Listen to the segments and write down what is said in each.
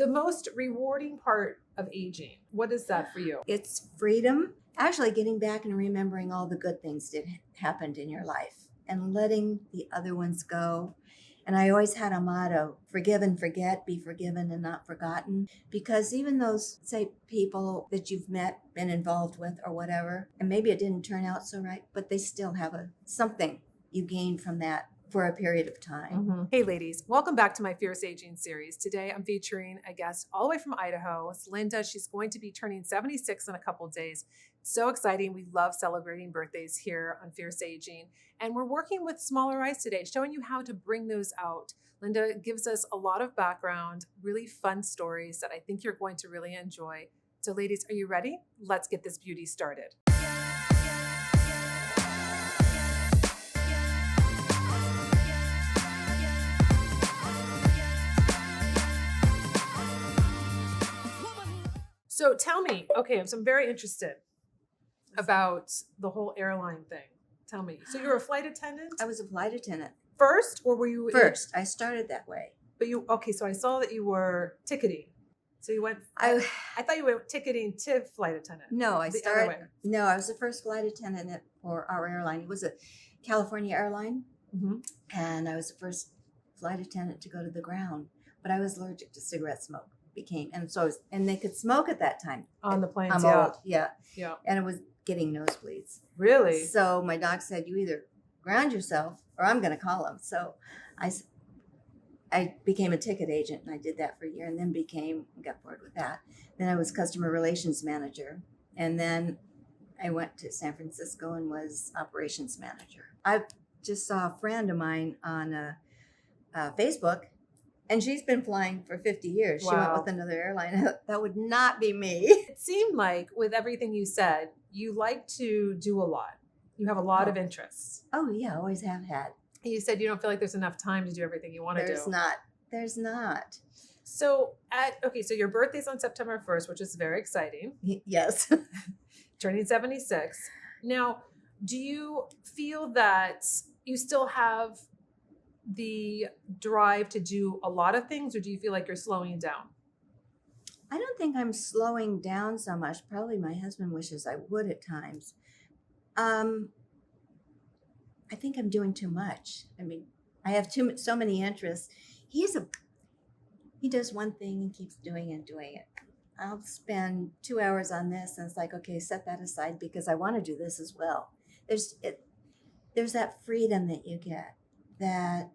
The most rewarding part of aging, what is that for you? It's freedom. Actually, getting back and remembering all the good things that happened in your life and letting the other ones go. And I always had a motto: forgive and forget, be forgiven and not forgotten. Because even those, say, people that you've met, been involved with, or whatever, and maybe it didn't turn out so right, but they still have something you gained from that for a period of time. Hey ladies, welcome back to my Fierce Aging series. Today I'm featuring a guest all the way from Idaho. It's Linda. She's going to be turning 76 in a couple of days. So exciting. We love celebrating birthdays here on Fierce Aging. And we're working with smaller eyes today, showing you how to bring those out. Linda gives us a lot of background, really fun stories that I think you're going to really enjoy. So ladies, are you ready? Let's get this beauty started. So tell me, okay, so I'm very interested about the whole airline thing. Tell me. So you're a flight attendant? I was a flight attendant. First, or were you? First, I started that way. But okay, so I saw that you were ticketing. So you went, I thought you went ticketing to flight attendant. No, I was the first flight attendant for our airline. It was a California airline. Mm-hmm. And I was the first flight attendant to go to the ground. But I was allergic to cigarette smoke. And they could smoke at that time on the planes. I'm yeah. old, yeah, and it was getting nosebleeds. Really? So my doc said, you either ground yourself or I'm going to call them. So I became a ticket agent, and I did that for a year, and then got bored with that. Then I was customer relations manager, and then I went to San Francisco and was operations manager. I just saw a friend of mine on Facebook. And she's been flying for 50 years. Wow. She went with another airline. That would not be me. It seemed like with everything you said, you like to do a lot. You have a lot of interests. Oh, yeah, always have had. And you said you don't feel like there's enough time to do everything you want to do. There's not. So, so your birthday's on September 1st, which is very exciting. Yes. Turning 76. Now, do you feel that you still have the drive to do a lot of things, or do you feel like you're slowing down? I don't think I'm slowing down so much. Probably my husband wishes I would at times. I think I'm doing too much. I mean, I have so many interests. He does one thing and keeps doing it. I'll spend 2 hours on this, and it's like, okay, set that aside because I want to do this as well. There's that freedom that you get, that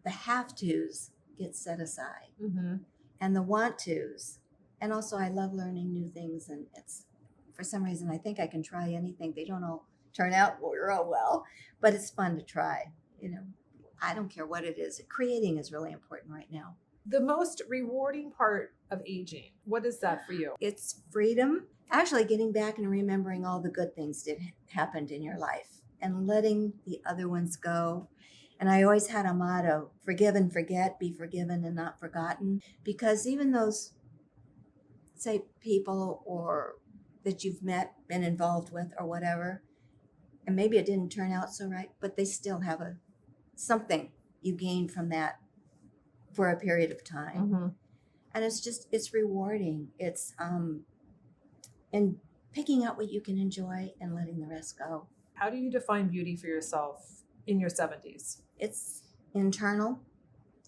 the have-tos get set aside, mm-hmm. and the want-tos. And also I love learning new things, and it's, for some reason, I think I can try anything. They don't all turn out real well, but it's fun to try. I don't care what it is. Creating is really important right now. The most rewarding part of aging, what is that for you? It's freedom. Actually, getting back and remembering all the good things that happened in your life and letting the other ones go. And I always had a motto: forgive and forget, be forgiven and not forgotten. Because even those, say, people or that you've met, been involved with, or whatever, and maybe it didn't turn out so right, but they still have something you gained from that for a period of time. Mm-hmm. And it's rewarding. It's and picking out what you can enjoy and letting the rest go. How do you define beauty for yourself in your 70s? It's internal.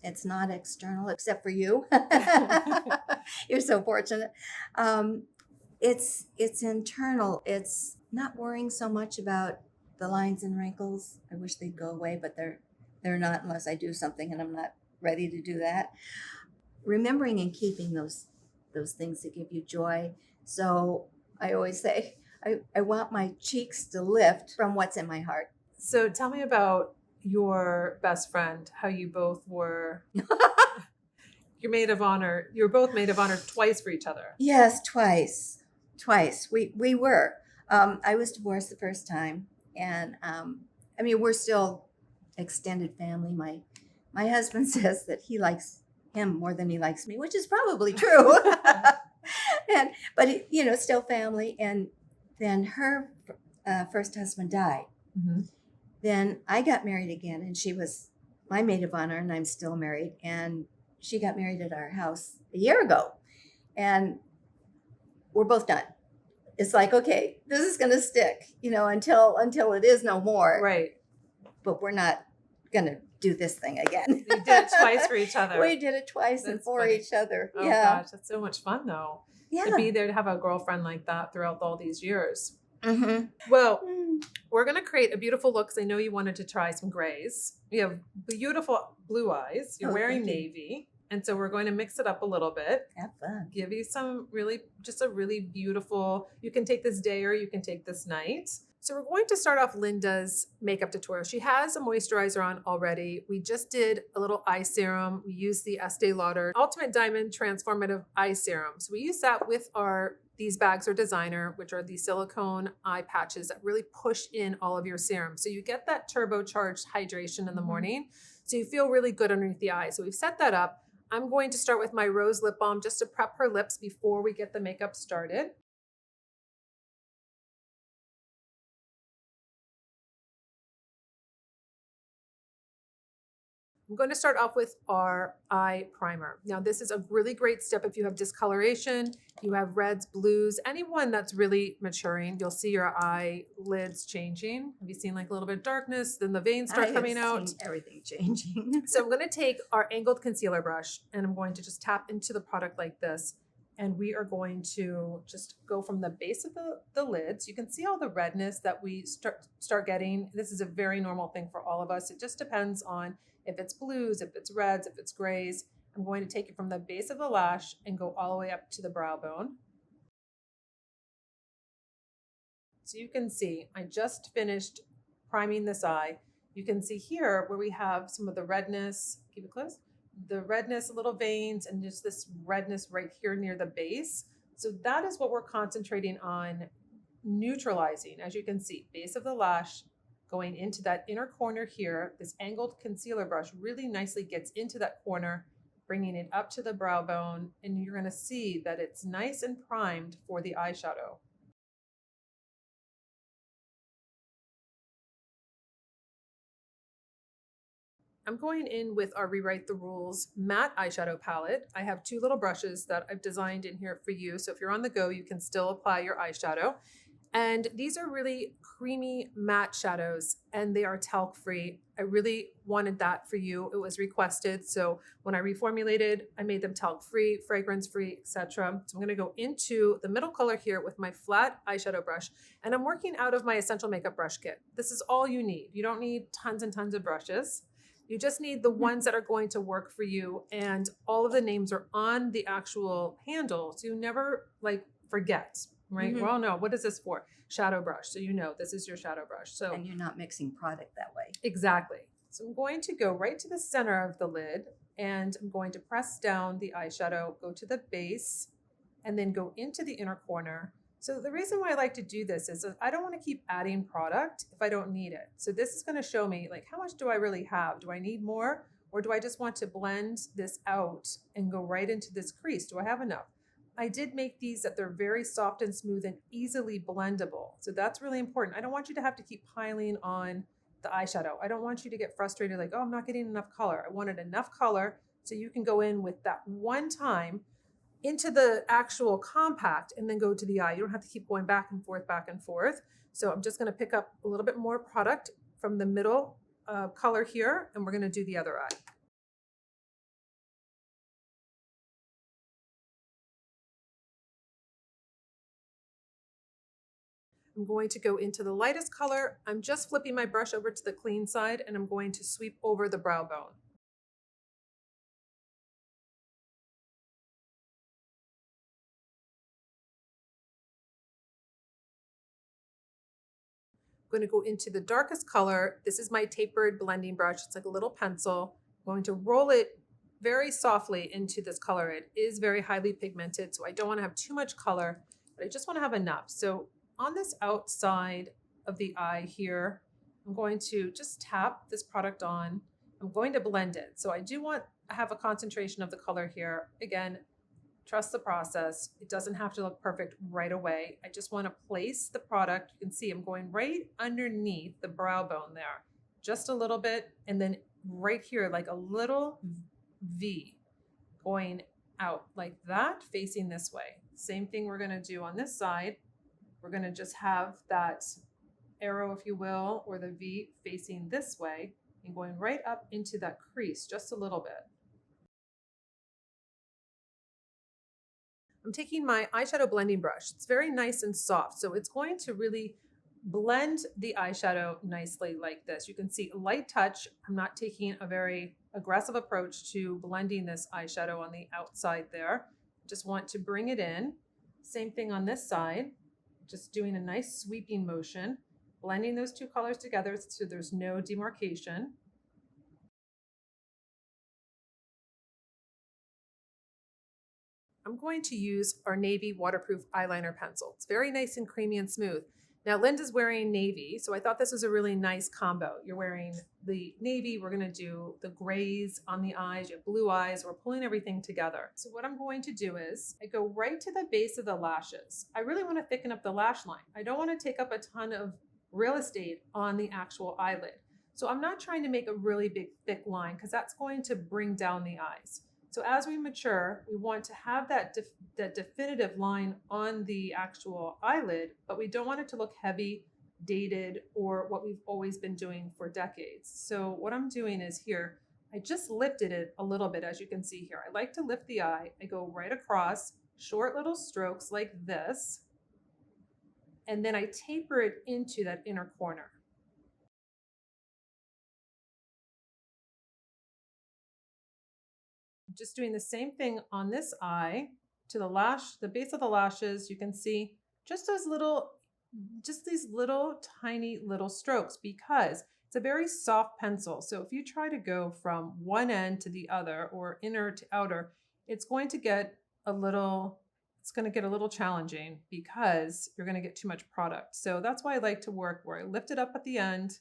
It's not external, except for you. You're so fortunate. It's internal. It's not worrying so much about the lines and wrinkles. I wish they'd go away, but they're not unless I do something, and I'm not ready to do that. Remembering and keeping those things that give you joy. So I always say, I want my cheeks to lift from what's in my heart. So tell me about your best friend, how you both were you're maid of honor. You were both maid of honor twice for each other. Yes, twice. We were. I was divorced the first time, and we're still extended family. My husband says that he likes him more than he likes me, which is probably true. But still family. And then her first husband died. Mm-hmm. Then I got married again, and she was my maid of honor, and I'm still married. And she got married at our house a year ago. and we're both done. It's like, okay, this is going to stick, until it is no more. Right. But we're not going to do this thing again. You did it twice for each other. We did it twice and for funny. each other. Oh yeah. gosh, that's so much fun though. Yeah. To be there, to have a girlfriend like that throughout all these years. Mm-hmm. Well, we're going to create a beautiful look because I know you wanted to try some grays. You have beautiful blue eyes. You're wearing navy. And so we're going to mix it up a little bit. Have fun. Give you just a really beautiful, you can take this day or you can take this night. So we're going to start off Linda's makeup tutorial. She has a moisturizer on already. We just did a little eye serum. We used the Estee Lauder Ultimate Diamond Transformative Eye Serum. So we use that with these bags are designer, which are the silicone eye patches that really push in all of your serum. So you get that turbocharged hydration in the morning. So you feel really good underneath the eye. So we've set that up. I'm going to start with my rose lip balm just to prep her lips before we get the makeup started. I'm going to start off with our eye primer. Now, this is a really great step if you have discoloration, you have reds, blues, anyone that's really maturing, you'll see your eyelids changing. Have you seen like a little bit of darkness? Then the veins start coming out. Seen everything changing. So I'm going to take our angled concealer brush and I'm going to just tap into the product like this. And we are going to just go from the base of the lids. You can see all the redness that we start getting. This is a very normal thing for all of us. It just depends on if it's blues, if it's reds, if it's grays. I'm going to take it from the base of the lash and go all the way up to the brow bone. So you can see, I just finished priming this eye. You can see here where we have some of the redness, keep it close, the redness, little veins, and just this redness right here near the base. So that is what we're concentrating on neutralizing. As you can see, base of the lash, going into that inner corner here. This angled concealer brush really nicely gets into that corner, bringing it up to the brow bone, and you're going to see that it's nice and primed for the eyeshadow. I'm going in with our Rewrite the Rules matte eyeshadow palette. I have two little brushes that I've designed in here for you. So if you're on the go, you can still apply your eyeshadow. And these are really creamy matte shadows and they are talc free. I really wanted that for you. It was requested. So when I reformulated, I made them talc free, fragrance free, etc. So I'm going to go into the middle color here with my flat eyeshadow brush. And I'm working out of my Essential Makeup Brush Kit. This is all you need. You don't need tons and tons of brushes. You just need the ones that are going to work for you. And all of the names are on the actual handle. So you never forget, right? Mm-hmm. Well, no, what is this for? Shadow brush. So you know this is your shadow brush. So and you're not mixing product that way. Exactly. So I'm going to go right to the center of the lid and I'm going to press down the eyeshadow, go to the base, and then go into the inner corner. So the reason why I like to do this is I don't want to keep adding product if I don't need it. So this is going to show me how much do I really have? Do I need more? Or do I just want to blend this out and go right into this crease? Do I have enough? I did make these that they're very soft and smooth and easily blendable. So that's really important. I don't want you to have to keep piling on the eyeshadow. I don't want you to get frustrated oh, I'm not getting enough color. I wanted enough color so you can go in with that one time into the actual compact and then go to the eye. You don't have to keep going back and forth, back and forth. So I'm just going to pick up a little bit more product from the middle color here, and we're going to do the other eye. I'm going to go into the lightest color. I'm just flipping my brush over to the clean side, and I'm going to sweep over the brow bone. I'm going to go into the darkest color. This is my tapered blending brush. It's like a little pencil. I'm going to roll it very softly into this color. It is very highly pigmented, so I don't want to have too much color, but I just want to have enough. So on this outside of the eye here, I'm going to just tap this product on. I'm going to blend it. So I do want to have a concentration of the color here. Again, trust the process. It doesn't have to look perfect right away. I just want to place the product. You can see I'm going right underneath the brow bone there, just a little bit. And then right here, like a little V, going out like that, facing this way. Same thing we're gonna do on this side. We're gonna just have that arrow, if you will, or the V facing this way and going right up into that crease just a little bit. I'm taking my eyeshadow blending brush. It's very nice and soft, so it's going to really blend the eyeshadow nicely like this. You can see a light touch. I'm not taking a very aggressive approach to blending this eyeshadow on the outside there. Just want to bring it in. Same thing on this side, just doing a nice sweeping motion, blending those two colors together so there's no demarcation. I'm going to use our navy waterproof eyeliner pencil. It's very nice and creamy and smooth. Now Linda's wearing navy, so I thought this was a really nice combo. You're wearing the navy, we're gonna do the grays on the eyes, you have blue eyes, we're pulling everything together. So what I'm going to do is I go right to the base of the lashes. I really wanna thicken up the lash line. I don't wanna take up a ton of real estate on the actual eyelid. So I'm not trying to make a really big thick line because that's going to bring down the eyes. So as we mature, we want to have that definitive line on the actual eyelid, but we don't want it to look heavy, dated, or what we've always been doing for decades. So what I'm doing is here, I just lifted it a little bit, as you can see here. I like to lift the eye. I go right across, short little strokes like this, and then I taper it into that inner corner. Just doing the same thing on this eye to the base of the lashes. You can see just these little tiny little strokes because it's a very soft pencil. So if you try to go from one end to the other or inner to outer, it's going to get a little challenging because you're going to get too much product. So that's why I like to work where I lift it up at the end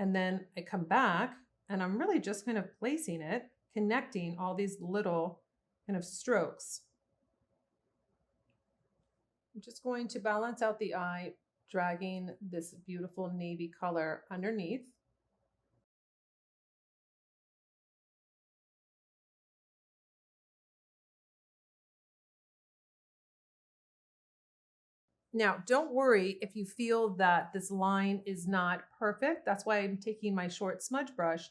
and then I come back and I'm really just kind of placing it, connecting all these little kind of strokes. I'm just going to balance out the eye, dragging this beautiful navy color underneath. Now, don't worry if you feel that this line is not perfect. That's why I'm taking my short smudge brush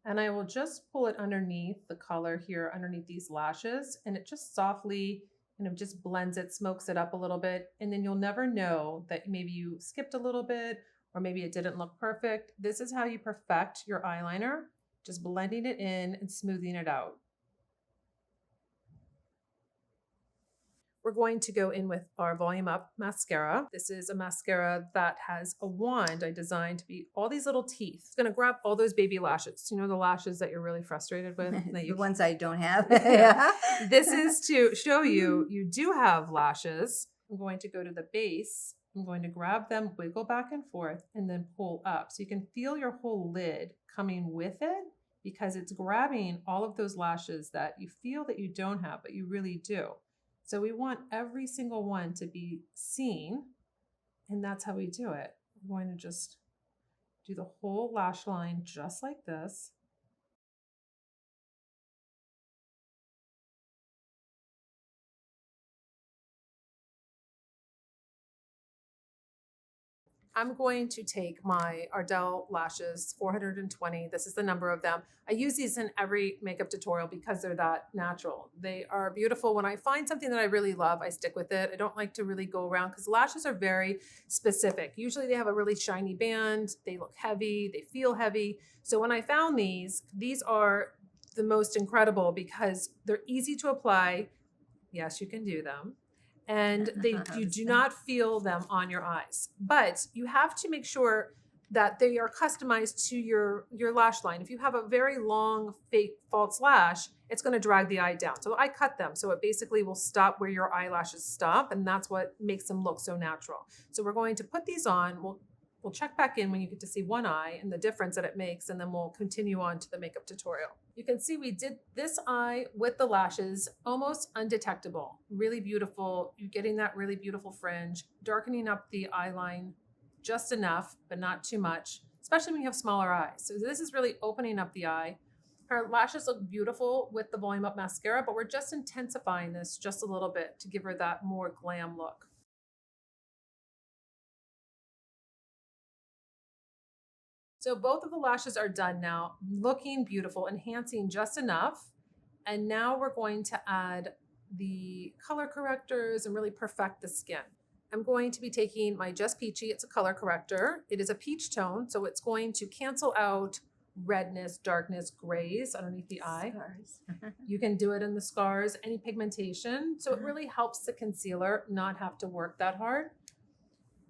and I will just pull it underneath the color here, underneath these lashes, and it just softly kind of just blends it, smokes it up a little bit, and then you'll never know that maybe you skipped a little bit or maybe it didn't look perfect. This is how you perfect your eyeliner, just blending it in and smoothing it out. We're going to go in with our Volume Up mascara. This is a mascara that has a wand I designed to be all these little teeth. It's gonna grab all those baby lashes. You know, the lashes that you're really frustrated with? The ones I don't have. Yeah. This is to show you, you do have lashes. I'm going to go to the base. I'm going to grab them, wiggle back and forth, and then pull up. So you can feel your whole lid coming with it because it's grabbing all of those lashes that you feel that you don't have, but you really do. So we want every single one to be seen, and that's how we do it. I'm going to just do the whole lash line just like this. I'm going to take my Ardell lashes, 420. This is the number of them. I use these in every makeup tutorial because they're that natural. They are beautiful. When I find something that I really love, I stick with it. I don't like to really go around because lashes are very specific. Usually they have a really shiny band. They look heavy. They feel heavy. So when I found these are the most incredible because they're easy to apply. Yes, you can do them. And you do not feel them on your eyes. But you have to make sure that they are customized to your lash line. If you have a very long fake false lash, it's going to drag the eye down. So I cut them so it basically will stop where your eyelashes stop, and that's what makes them look so natural. So we're going to put these on. We'll check back in when you get to see one eye and the difference that it makes, and then we'll continue on to the makeup tutorial. You can see we did this eye with the lashes, almost undetectable, really beautiful. You're getting that really beautiful fringe, darkening up the eye line just enough, but not too much, especially when you have smaller eyes. So this is really opening up the eye. Our lashes look beautiful with the volume up mascara, but we're just intensifying this just a little bit to give her that more glam look. So both of the lashes are done now, looking beautiful, enhancing just enough. And now we're going to add the color correctors and really perfect the skin. I'm going to be taking my Just Peachy. It's a color corrector. It is a peach tone, so it's going to cancel out redness, darkness, grays underneath the eye. Scars. You can do it in the scars, any pigmentation. So it really helps the concealer not have to work that hard.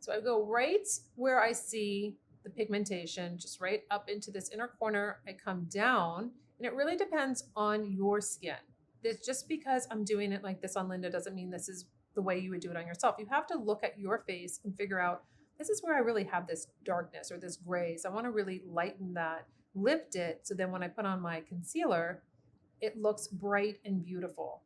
So I go right where I see the pigmentation, just right up into this inner corner. I come down, and it really depends on your skin. This, just because I'm doing it like this on Linda doesn't mean this is the way you would do it on yourself. You have to look at your face and figure out, this is where I really have this darkness or this grays. I want to really lighten that, lift it, so then when I put on my concealer, it looks bright and beautiful.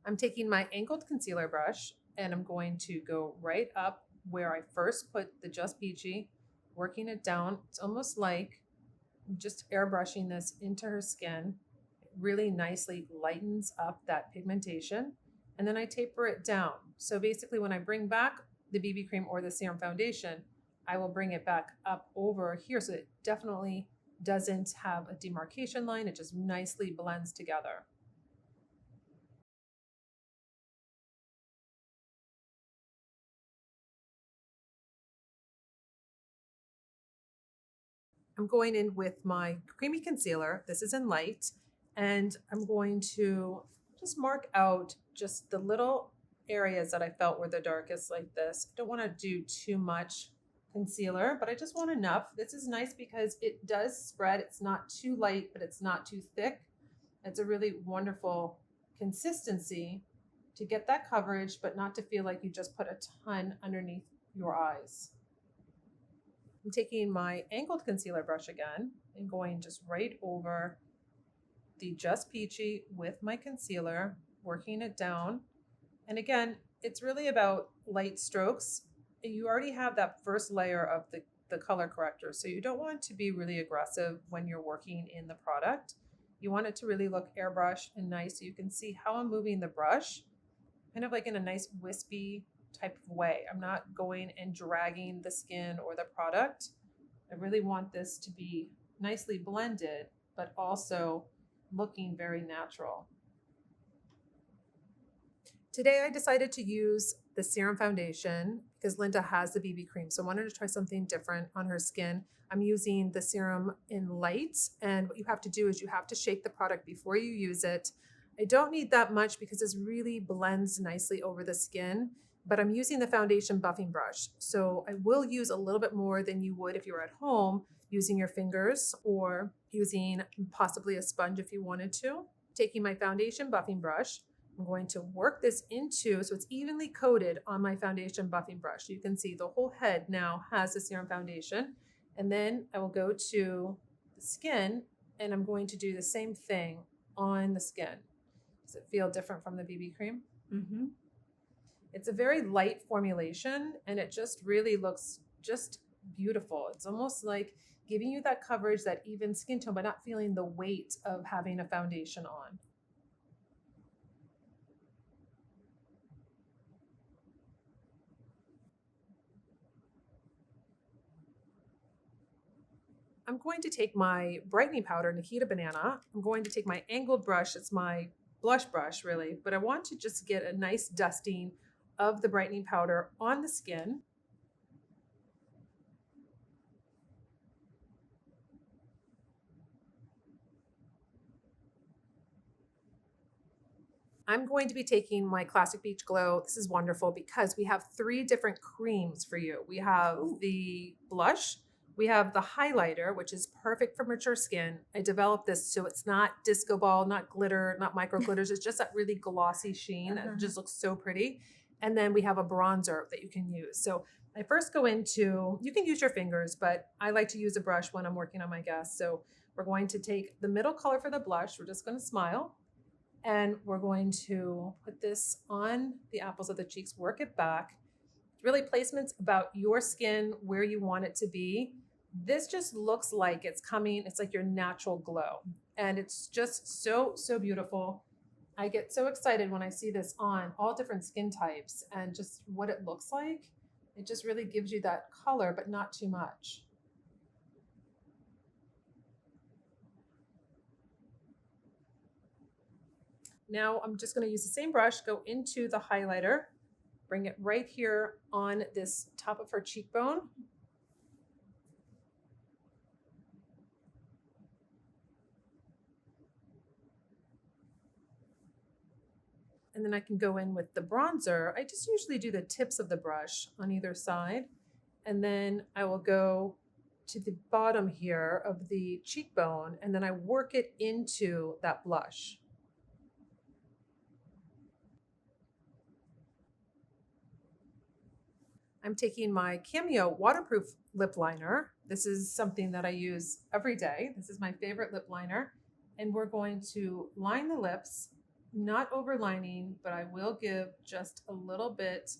I'm taking my angled concealer brush and I'm going to go right up where I first put the Just Peachy, working it down. It's almost like I'm just airbrushing this into her skin. It really nicely lightens up that pigmentation. And then I taper it down. So basically when I bring back the BB cream or the serum foundation, I will bring it back up over here so it definitely doesn't have a demarcation line. It just nicely blends together. I'm going in with my creamy concealer. This is in light. And I'm going to just mark out just the little areas that I felt were the darkest like this. I don't want to do too much concealer, but I just want enough. This is nice because it does spread. It's not too light, but it's not too thick. It's a really wonderful consistency to get that coverage, but not to feel like you just put a ton underneath your eyes. I'm taking my angled concealer brush again and going just right over the Just Peachy with my concealer, working it down. And again, it's really about light strokes. You already have that first layer of the color corrector, so you don't want to be really aggressive when you're working in the product. You want it to really look airbrushed and nice, so you can see how I'm moving the brush, kind of like in a nice wispy type of way. I'm not going and dragging the skin or the product. I really want this to be nicely blended, but also looking very natural. Today I decided to use the serum foundation because Linda has the BB cream. So I wanted to try something different on her skin. I'm using the serum in light, and what you have to do is you have to shake the product before you use it. I don't need that much because this really blends nicely over the skin, but I'm using the foundation buffing brush. So I will use a little bit more than you would if you were at home using your fingers or using possibly a sponge if you wanted to. Taking my foundation buffing brush, I'm going to work this into, so it's evenly coated on my foundation buffing brush. You can see the whole head now has the serum foundation. And then I will go to the skin and I'm going to do the same thing on the skin. Does it feel different from the BB cream? Mm-hmm. It's a very light formulation and it just really looks just beautiful. It's almost like giving you that coverage, that even skin tone, but not feeling the weight of having a foundation on. I'm going to take my brightening powder, Nikita Banana. I'm going to take my angled brush. It's my blush brush, really, but I want to just get a nice dusting of the brightening powder on the skin. I'm going to be taking my Classic Beach Glow. This is wonderful because we have 3 different creams for you. We have the blush, we have the highlighter, which is perfect for mature skin. I developed this so it's not disco ball, not glitter, not micro glitters. It's just that really glossy sheen that just looks so pretty. And then we have a bronzer that you can use. So I first go into, you can use your fingers, but I like to use a brush when I'm working on my guests. So we're going to take the middle color for the blush. We're just going to smile. And we're going to put this on the apples of the cheeks, work it back. Really, placement's about your skin, where you want it to be. This just looks like it's coming, it's like your natural glow. And it's just so, so beautiful. I get so excited when I see this on all different skin types and just what it looks like. It just really gives you that color, but not too much. Now I'm just going to use the same brush, go into the highlighter, bring it right here on this top of her cheekbone. And then I can go in with the bronzer. I just usually do the tips of the brush on either side. And then I will go to the bottom here of the cheekbone, and then I work it into that blush. I'm taking my Cameo waterproof lip liner. This is something that I use every day. This is my favorite lip liner. And we're going to line the lips, not overlining, but I will give just a little bit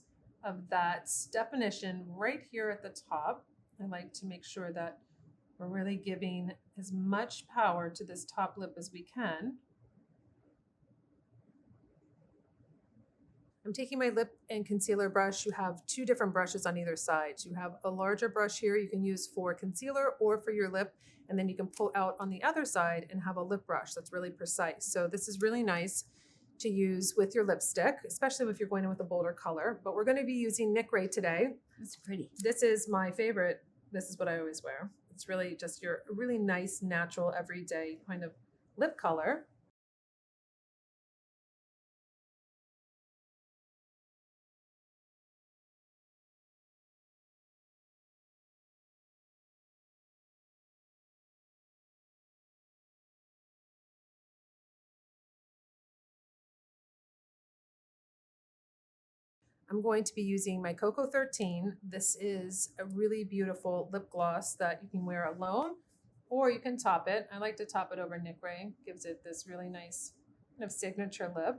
of that definition right here at the top. I like to make sure that we're really giving as much power to this top lip as we can. I'm taking my lip and concealer brush. You have two different brushes on either side. You have a larger brush here you can use for concealer or for your lip, and then you can pull out on the other side and have a lip brush that's really precise. So this is really nice to use with your lipstick, especially if you're going in with a bolder color. But we're going to be using Nikol today. That's pretty. This is my favorite. This is what I always wear. It's really just your really nice, natural, everyday kind of lip color. I'm going to be using my Cocoa 13. This is a really beautiful lip gloss that you can wear alone, or you can top it. I like to top it over Nikol. Gives it this really nice kind of signature lip.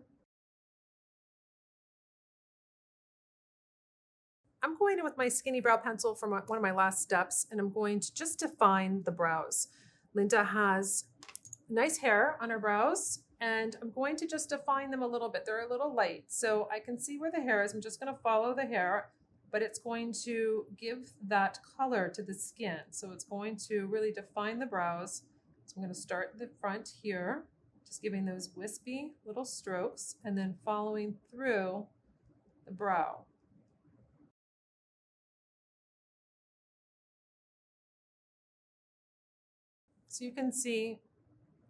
I'm going in with my skinny brow pencil from one of my last steps, and I'm going to just define the brows. Linda has nice hair on her brows, and I'm going to just define them a little bit. They're a little light, so I can see where the hair is. I'm just going to follow the hair, but it's going to give that color to the skin. So it's going to really define the brows. So I'm going to start the front here, just giving those wispy little strokes, and then following through the brow. So you can see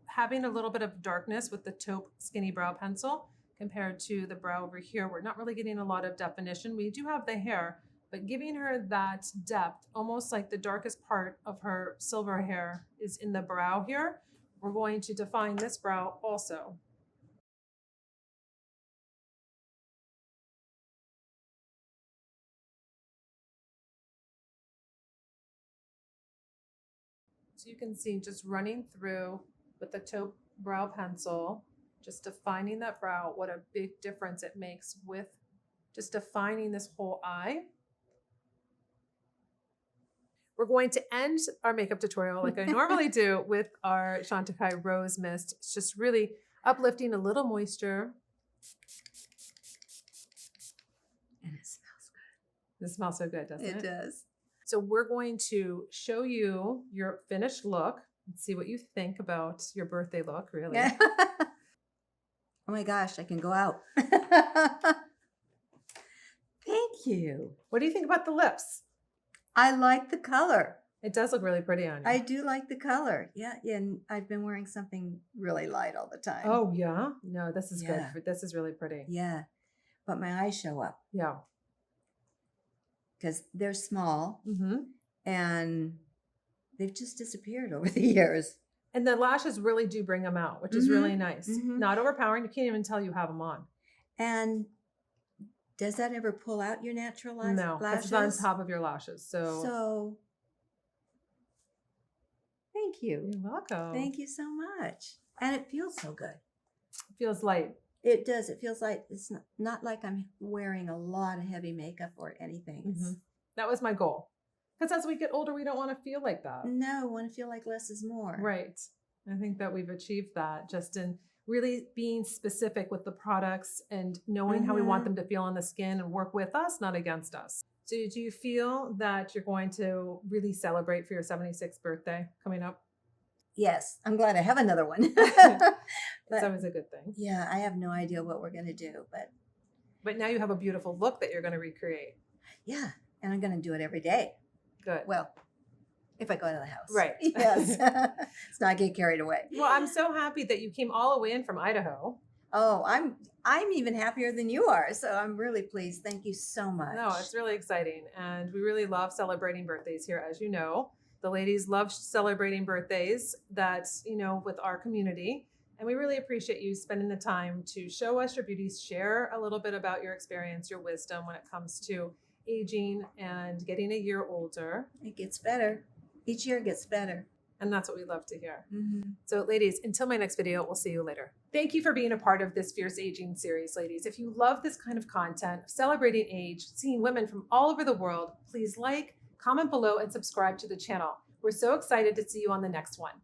having a little bit of darkness with the taupe skinny brow pencil compared to the brow over here. We're not really getting a lot of definition. We do have the hair, but giving her that depth, almost like the darkest part of her silver hair is in the brow here. We're going to define this brow also. So you can see just running through with the taupe brow pencil, just defining that brow, what a big difference it makes with just defining this whole eye. We're going to end our makeup tutorial like I normally do with our Chantecaille Rose Mist. It's just really uplifting, a little moisture. And it smells good. It smells so good, doesn't it? It does. So we're going to show you your finished look and see what you think about your birthday look, really. Oh my gosh, I can go out. Thank you. What do you think about the lips? I like the color. It does look really pretty on you. I do like the color. Yeah, and I've been wearing something really light all the time. Oh, yeah? No, this is good. This is really pretty. Yeah, but my eyes show up. Yeah. Because they're small and they've just disappeared over the years. And the lashes really do bring them out, which is really nice. Not overpowering. You can't even tell you have them on. And does that ever pull out your natural lashes? No, it's on top of your lashes. So thank you. You're welcome. Thank you so much. And it feels so good. Feels light. It does. It feels like it's not like I'm wearing a lot of heavy makeup or anything. Mm-hmm. That was my goal. Because as we get older, we don't want to feel like that. No, I want to feel like less is more. Right. I think that we've achieved that just in really being specific with the products and knowing how we want them to feel on the skin and work with us, not against us. So do you feel that you're going to really celebrate for your 76th birthday coming up? Yes, I'm glad I have another one. It's always a good thing. Yeah, I have no idea what we're going to do, But now you have a beautiful look that you're going to recreate. yeah, and I'm going to do it every day. Good. Well, if I go out of the house. Right. Yes. Let's not get carried away. Well, I'm so happy that you came all the way in from Idaho. Oh, I'm even happier than you are. So I'm really pleased. Thank you so much. No, it's really exciting. And we really love celebrating birthdays here, as you know. The ladies love celebrating birthdays with our community. And we really appreciate you spending the time to show us your beauties, share a little bit about your experience, your wisdom when it comes to aging and getting a year older. It gets better. Each year gets better. And that's what we love to hear. Mm-hmm. So ladies, until my next video, we'll see you later. Thank you for being a part of this Fierce Aging series, ladies. If you love this kind of content, celebrating age, seeing women from all over the world, please like, comment below, and subscribe to the channel. We're so excited to see you on the next one.